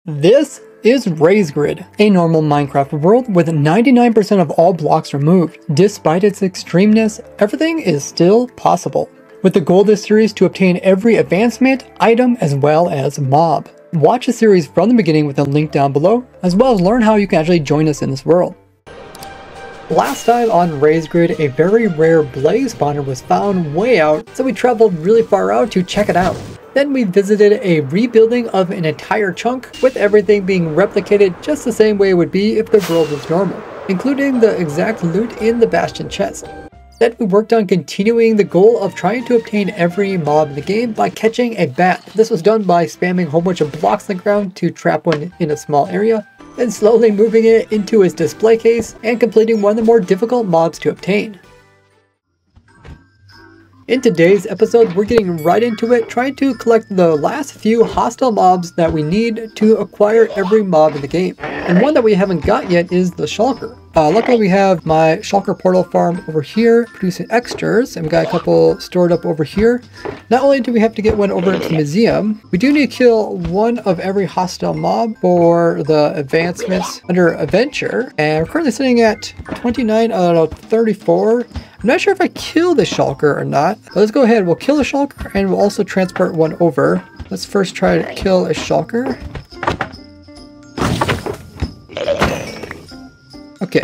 This is RaiseGrid, a normal Minecraft world with 99% of all blocks removed. Despite its extremeness, everything is still possible. With the goal of this series to obtain every advancement, item, as well as mob. Watch the series from the beginning with a link down below, as well as learn how you can actually join us in this world. Last time on RaiseGrid, a very rare blaze spawner was found way out, so we traveled really far out to check it out. Then we visited a rebuilding of an entire chunk, with everything being replicated just the same way it would be if the world was normal, including the exact loot in the Bastion chest. Then we worked on continuing the goal of trying to obtain every mob in the game by catching a bat. This was done by spamming a whole bunch of blocks on the ground to trap one in a small area, then slowly moving it into its display case and completing one of the more difficult mobs to obtain. In today's episode, we're getting right into it, trying to collect the last few hostile mobs that we need to acquire every mob in the game. And one that we haven't got yet is the Shulker. Luckily we have my Shulker portal farm over here producing extras, and we got a couple stored up over here. Not only do we have to get one over to the museum, we do need to kill one of every hostile mob for the advancements under adventure, and we're currently sitting at 29 out of 34. I'm not sure if I kill the Shulker or not, but let's go ahead. We'll kill the Shulker and we'll also transport one over. Let's first try to kill a Shulker. Okay,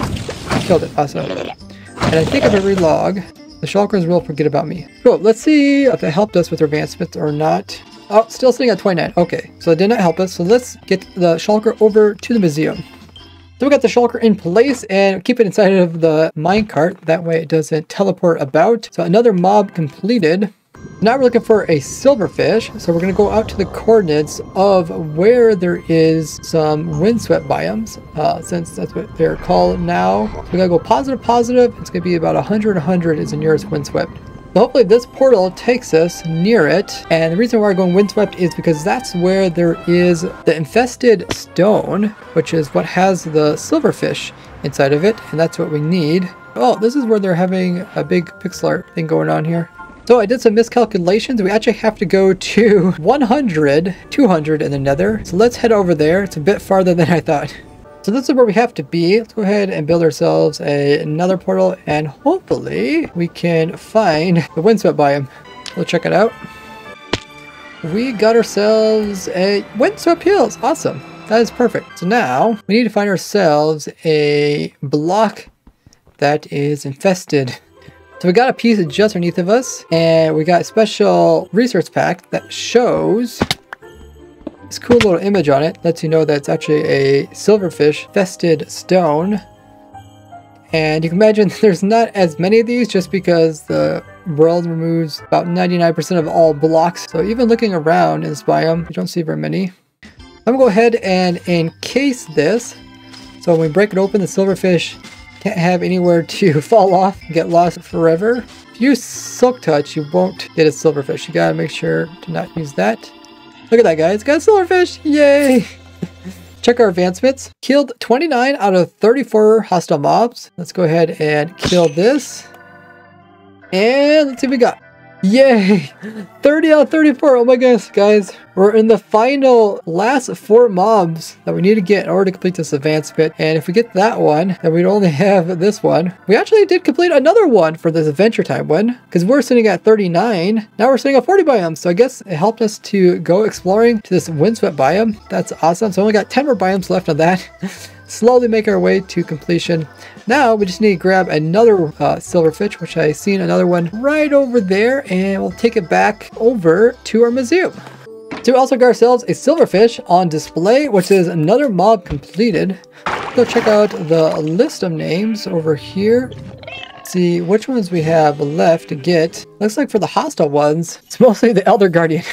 killed it, awesome. And I think if I relog, the Shulkers will forget about me. Cool, let's see if it helped us with our advancements or not. Oh, still sitting at 29, okay. So it did not help us, so let's get the Shulker over to the museum. So we got the Shulker in place and keep it inside of the minecart, that way it doesn't teleport about. So another mob completed. Now we're looking for a silverfish, so we're going to go out to the coordinates of where there is some windswept biomes, since that's what they're called now. So we got to go positive, positive. It's going to be about 100, 100 is the nearest windswept. So hopefully this portal takes us near it, and the reason why we're going windswept is because that's where there is the infested stone, which is what has the silverfish inside of it, and that's what we need. Oh, this is where they're having a big pixel art thing going on here. So I did some miscalculations. We actually have to go to 100, 200 in the nether. So let's head over there. It's a bit farther than I thought. So this is where we have to be. Let's go ahead and build ourselves another portal, and hopefully we can find the windswept biome. We'll check it out. We got ourselves a windswept hills. Awesome. That is perfect. So now we need to find ourselves a block that is infested. So we got a piece just underneath of us, and we got a special resource pack that shows this cool little image on it. Lets you know that it's actually a silverfish infested stone. And you can imagine there's not as many of these just because the world removes about 99% of all blocks. So even looking around in this biome, you don't see very many. I'm gonna go ahead and encase this. So when we break it open, the silverfish can't have anywhere to fall off and get lost forever. If you use Silk Touch, you won't get a silverfish. You gotta make sure to not use that. Look at that, guys. Got a silverfish! Yay! Check our advancements. Killed 29 out of 34 hostile mobs. Let's go ahead and kill this. And let's see what we got. Yay! 30 out of 34. Oh my gosh, guys. We're in the final last 4 mobs that we need to get in order to complete this advancement. And if we get that one, then we'd only have this one. We actually did complete another one for this Adventure Time one, because we're sitting at 39. Now we're sitting at 40 biomes. So I guess it helped us to go exploring to this windswept biome. That's awesome. So we only got 10 more biomes left on that. Slowly make our way to completion. Now we just need to grab another silverfish, which I seen another one right over there, and we'll take it back over to our museum. So we also got ourselves a silverfish on display, which is another mob completed. Go check out the list of names over here. See which ones we have left to get. Looks like for the hostile ones, it's mostly the Elder Guardian.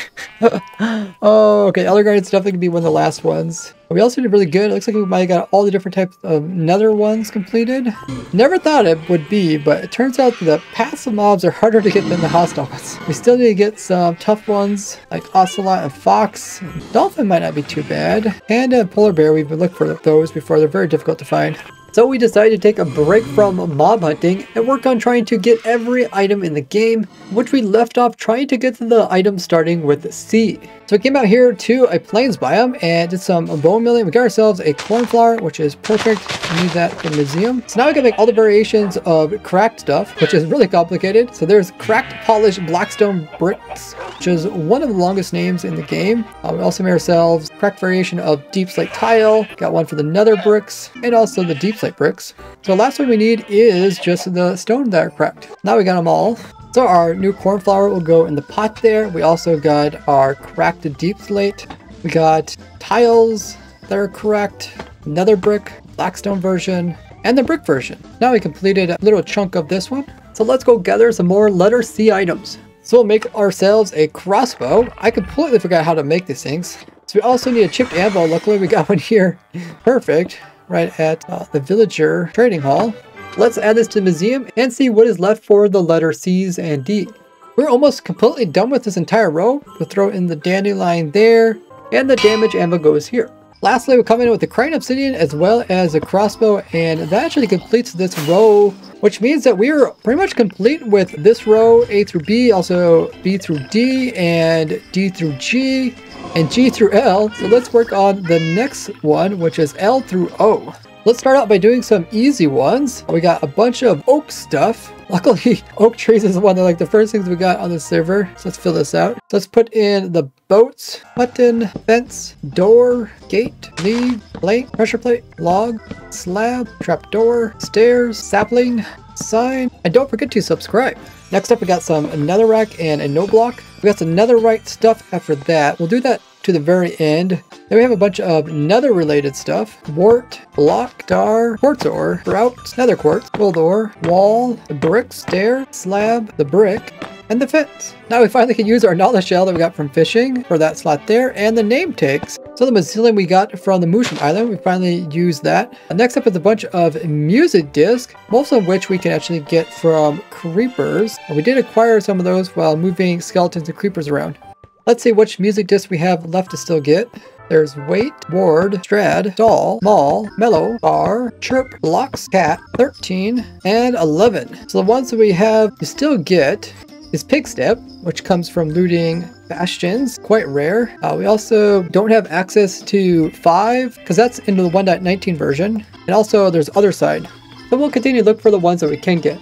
Oh, okay, Elder Guardian's definitely gonna be one of the last ones. We also did really good. It looks like we might have got all the different types of nether ones completed. Never thought it would be, but it turns out the passive mobs are harder to get than the hostile ones. We still need to get some tough ones like Ocelot and Fox. Dolphin might not be too bad. Panda and Polar Bear, we've been looking for those before. They're very difficult to find. So we decided to take a break from mob hunting and work on trying to get every item in the game which we left off trying to get to the item starting with C. So we came out here to a plains biome and did some bone milling. We got ourselves a cornflower, which is perfect. We need that for the museum. So now we can make all the variations of cracked stuff, which is really complicated. So there's cracked polished blackstone bricks, which is one of the longest names in the game. We also made ourselves cracked variation of deep slate tile. Got one for the nether bricks and also the deep slate bricks. So the last one we need is just the stone that are cracked. Now we got them all. So our new cornflower will go in the pot there. We also got our cracked deep slate. We got tiles that are cracked, nether brick, blackstone version, and the brick version. Now we completed a little chunk of this one. So let's go gather some more letter C items. So we'll make ourselves a crossbow. I completely forgot how to make these things. So we also need a chipped anvil. Luckily we got one here. Perfect. Right at the villager trading hall. Let's add this to the museum and see what is left for the letter C's and D. We're almost completely done with this entire row. We'll throw in the dandelion there, and the damage anvil goes here. Lastly, we'll come in with the Crichton obsidian as well as the crossbow, and that actually completes this row, which means that we are pretty much complete with this row, A through B, also B through D, and D through G, and G through L. So let's work on the next one, which is L through O. Let's start out by doing some easy ones. We got a bunch of oak stuff. Luckily, oak trees is one of like the first things we got on the server. So let's fill this out. So let's put in the boats, button, fence, door, gate, lead, plank, pressure plate, log, slab, trapdoor, stairs, sapling, sign, and don't forget to subscribe. Next up, we got some netherrack and a no block. We got some netherite stuff after that. We'll do that to the very end. Then we have a bunch of nether related stuff. Wart, block, star, quartz ore, grout, nether quartz, gold ore, wall, the brick, stair, slab, the brick, and the fence. Now we finally can use our knowledge shell that we got from fishing for that slot there, and the name tags. So the mycelium we got from the Mushroom Island, we finally used that. Next up is a bunch of music discs, most of which we can actually get from creepers. We did acquire some of those while moving skeletons and creepers around. Let's see which music discs we have left to still get. There's Wait, Ward, Strad, Doll, Mall, Mellow, Bar, Chirp, Blocks, Cat, 13, and 11. So the ones that we have to still get is Pigstep, which comes from looting bastions, quite rare. We also don't have access to 5, because that's into the 1.19 version. And also there's Other Side. So we'll continue to look for the ones that we can get.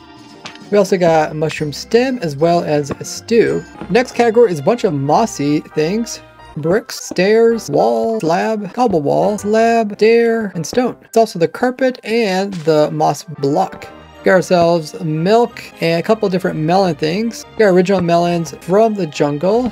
We also got a mushroom stem as well as a stew. Next category is a bunch of mossy things. Bricks, stairs, wall, slab, cobble wall, slab, stair, and stone. It's also the carpet and the moss block. We got ourselves milk and a couple of different melon things. We got original melons from the jungle.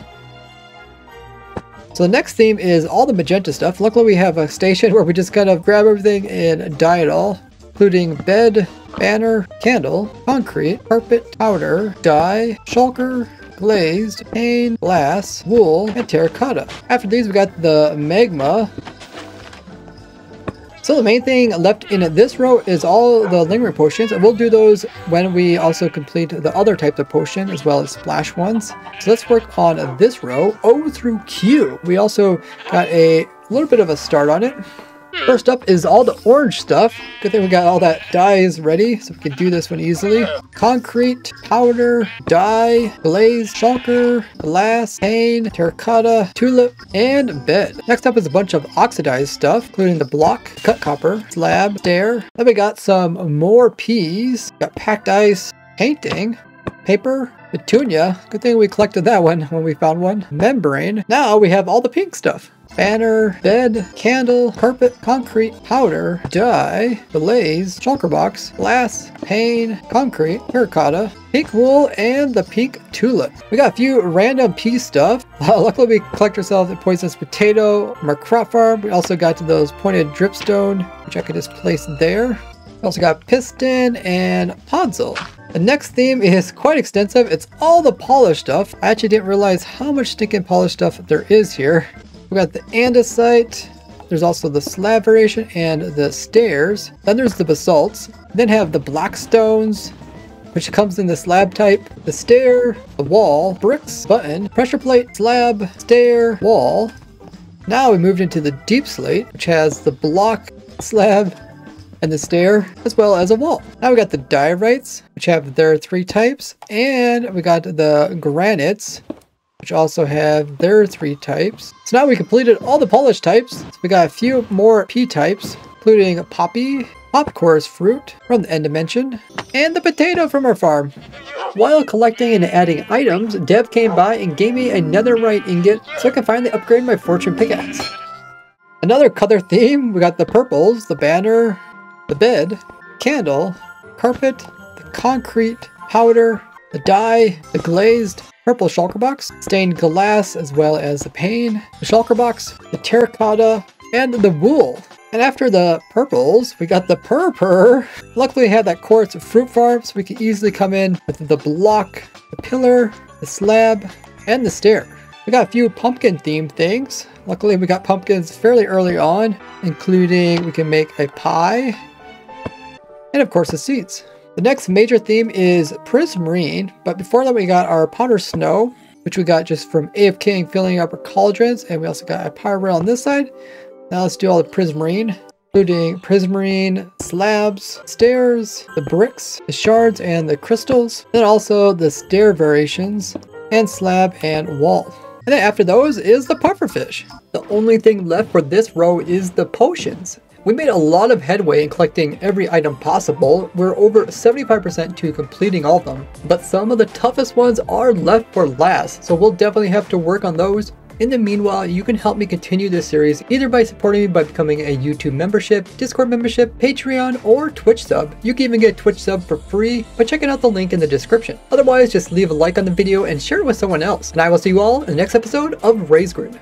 So the next theme is all the magenta stuff. Luckily we have a station where we just kind of grab everything and dye it all, including bed, banner, candle, concrete, carpet, powder, dye, shulker, glazed, pane, glass, wool, and terracotta. After these we got the magma. So the main thing left in this row is all the lingering potions, and we'll do those when we also complete the other type of potion as well as splash ones. So let's work on this row, O through Q. We also got a little bit of a start on it. First up is all the orange stuff. Good thing we got all that dyes ready, so we can do this one easily. Concrete, powder, dye, glaze, shulker, glass, pane, terracotta, tulip, and bed. Next up is a bunch of oxidized stuff, including the block, cut copper, slab, stair. Then we got some more peas. Got packed ice, painting, paper, petunia. Good thing we collected that one when we found one. Membrane. Now we have all the pink stuff. Banner, bed, candle, carpet, concrete, powder, dye, glaze, shulker box, glass, pane, concrete, terracotta, pink wool, and the pink tulip. We got a few random pea stuff. Luckily we collect ourselves a poisonous potato from our crop farm. We also got to those pointed dripstone, which I could just place there. We also got piston and podzol. The next theme is quite extensive. It's all the polished stuff. I actually didn't realize how much stinking polished stuff there is here. We got the andesite, there's also the slab variation and the stairs. Then there's the basalts. Then have the black stones, which comes in the slab type, the stair, the wall, bricks, button, pressure plate, slab, stair, wall. Now we moved into the deep slate, which has the block, slab, and the stair, as well as a wall. Now we got the diorites, which have their 3 types, and we got the granites, which also have their 3 types. So now we completed all the polish types. So we got a few more P types, including poppy, popcorn fruit from the end dimension, and the potato from our farm. While collecting and adding items, Dev came by and gave me a netherite ingot so I can finally upgrade my fortune pickaxe. Another color theme, we got the purples, the banner, the bed, candle, carpet, the concrete, powder, the dye, the glazed, purple shulker box, stained glass as well as the pane, the shulker box, the terracotta, and the wool. And after the purples, we got the purpur. Luckily we have that quartz fruit farm so we can easily come in with the block, the pillar, the slab, and the stair. We got a few pumpkin themed things. Luckily we got pumpkins fairly early on, including we can make a pie, and of course the seeds. The next major theme is prismarine, but before that we got our powder snow, which we got just from AFKing filling up our cauldrons, and we also got a pyro on this side. Now let's do all the prismarine, including prismarine slabs, stairs, the bricks, the shards, and the crystals. Then also the stair variations, and slab and wall. And then after those is the pufferfish. The only thing left for this row is the potions. We made a lot of headway in collecting every item possible. We're over 75% to completing all of them, but some of the toughest ones are left for last, so we'll definitely have to work on those. In the meanwhile, you can help me continue this series either by supporting me by becoming a YouTube membership, Discord membership, Patreon, or Twitch sub. You can even get a Twitch sub for free by checking out the link in the description. Otherwise, just leave a like on the video and share it with someone else. And I will see you all in the next episode of Raze Grid.